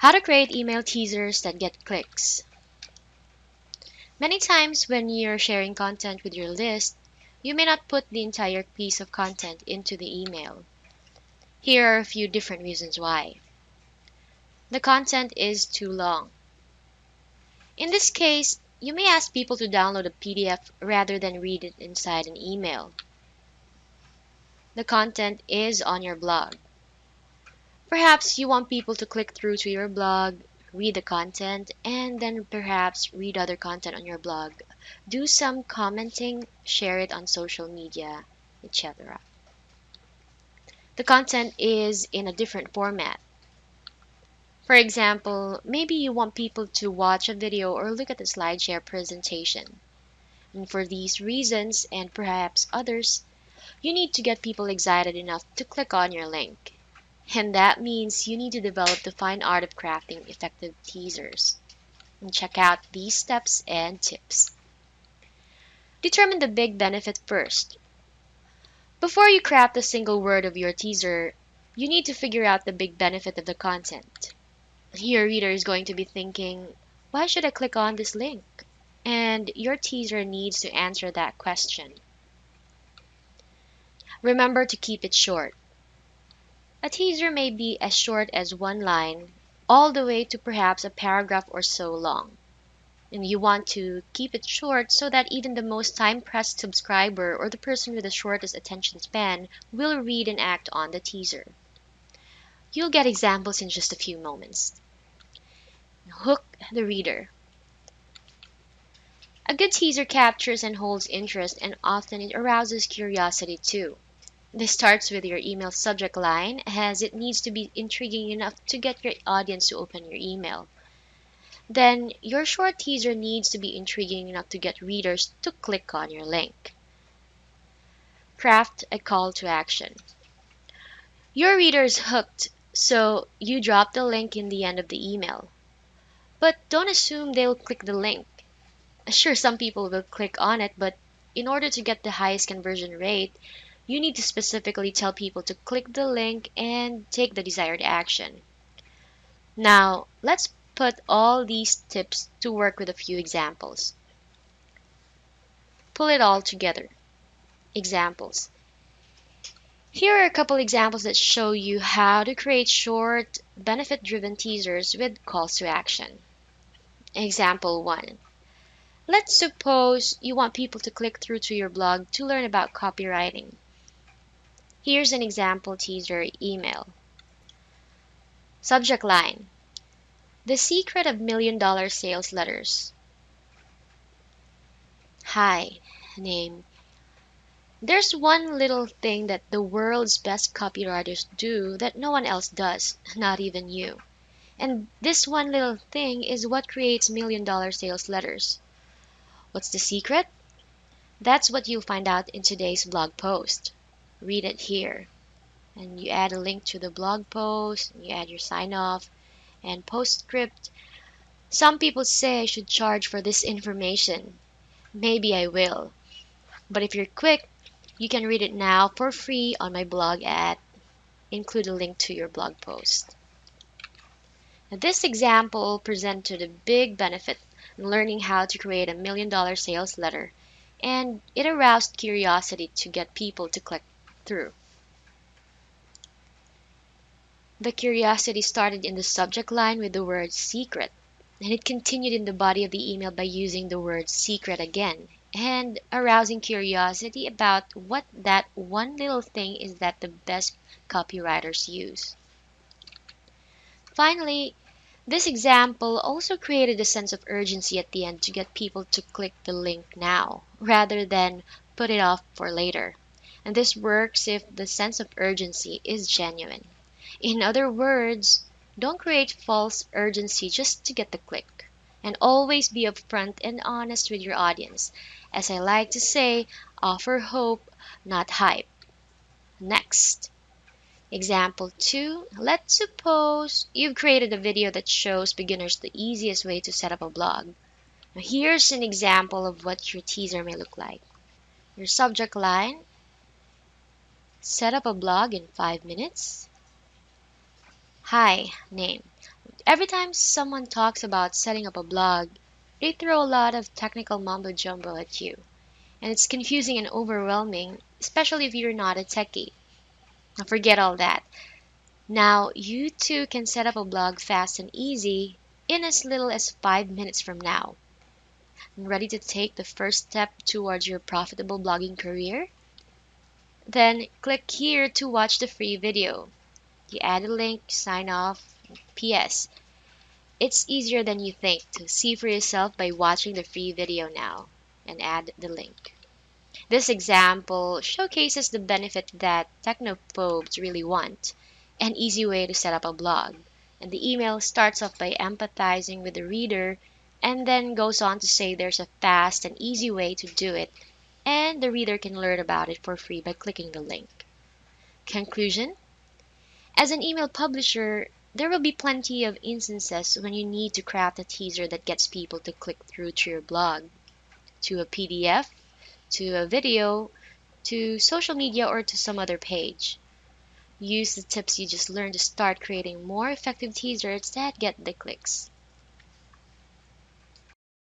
How to create email teasers that get clicks. Many times when you're sharing content with your list, you may not put the entire piece of content into the email. Here are a few different reasons why. The content is too long. In this case, you may ask people to download a PDF rather than read it inside an email. The content is on your blog. Perhaps you want people to click through to your blog, read the content, and then perhaps read other content on your blog. Do some commenting, share it on social media, etc. The content is in a different format. For example, maybe you want people to watch a video or look at the SlideShare presentation. And for these reasons, and perhaps others, you need to get people excited enough to click on your link. And that means you need to develop the fine art of crafting effective teasers. And check out these steps and tips. Determine the big benefit first. Before you craft a single word of your teaser, you need to figure out the big benefit of the content. Your reader is going to be thinking, why should I click on this link? And your teaser needs to answer that question. Remember to keep it short. A teaser may be as short as one line, all the way to perhaps a paragraph or so long. And you want to keep it short so that even the most time-pressed subscriber or the person with the shortest attention span will read and act on the teaser. You'll get examples in just a few moments. Hook the reader. A good teaser captures and holds interest, and often it arouses curiosity too. This starts with your email subject line, as it needs to be intriguing enough to get your audience to open your email. Then, your short teaser needs to be intriguing enough to get readers to click on your link. Craft a call to action. Your reader is hooked, so you drop the link in the end of the email. But don't assume they'll click the link. Sure, some people will click on it, but in order to get the highest conversion rate, you need to specifically tell people to click the link and take the desired action. Now, let's put all these tips to work with a few examples. Pull it all together. Examples. Here are a couple examples that show you how to create short, benefit-driven teasers with calls to action. Example 1. Let's suppose you want people to click through to your blog to learn about copywriting. Here's an example teaser email. Subject line: The secret of million-dollar sales letters. Hi, name. There's one little thing that the world's best copywriters do that no one else does, not even you. And this one little thing is what creates million-dollar sales letters. What's the secret? That's what you'll find out in today's blog post. Read it here. And you add a link to the blog post, you add your sign-off and postscript. Some people say I should charge for this information. Maybe I will. But if you're quick, you can read it now for free on my blog at include a link to your blog post. Now, this example presented a big benefit in learning how to create a million-dollar sales letter, and it aroused curiosity to get people to click through. The curiosity started in the subject line with the word secret, and it continued in the body of the email by using the word secret again, and arousing curiosity about what that one little thing is that the best copywriters use. Finally, this example also created a sense of urgency at the end to get people to click the link now, rather than put it off for later. And this works if the sense of urgency is genuine. In other words, don't create false urgency just to get the click. And always be upfront and honest with your audience. As I like to say, offer hope, not hype. Next. Example 2. Let's suppose you've created a video that shows beginners the easiest way to set up a blog. Now here's an example of what your teaser may look like. Your subject line: Set up a blog in 5 minutes. Hi, name. Every time someone talks about setting up a blog, they throw a lot of technical mumbo jumbo at you, and it's confusing and overwhelming, especially if you're not a techie. Now forget all that. Now you too can set up a blog fast and easy in as little as 5 minutes from now. Ready to take the first step towards your profitable blogging career? Then click here to watch the free video. You add a link, sign off. PS. It's easier than you think to see for yourself by watching the free video now and add the link. This example showcases the benefit that technophobes really want, an easy way to set up a blog. And the email starts off by empathizing with the reader and then goes on to say there's a fast and easy way to do it, and the reader can learn about it for free by clicking the link. Conclusion: as an email publisher, there will be plenty of instances when you need to craft a teaser that gets people to click through to your blog, to a PDF, to a video, to social media, or to some other page. Use the tips you just learned to start creating more effective teasers that get the clicks.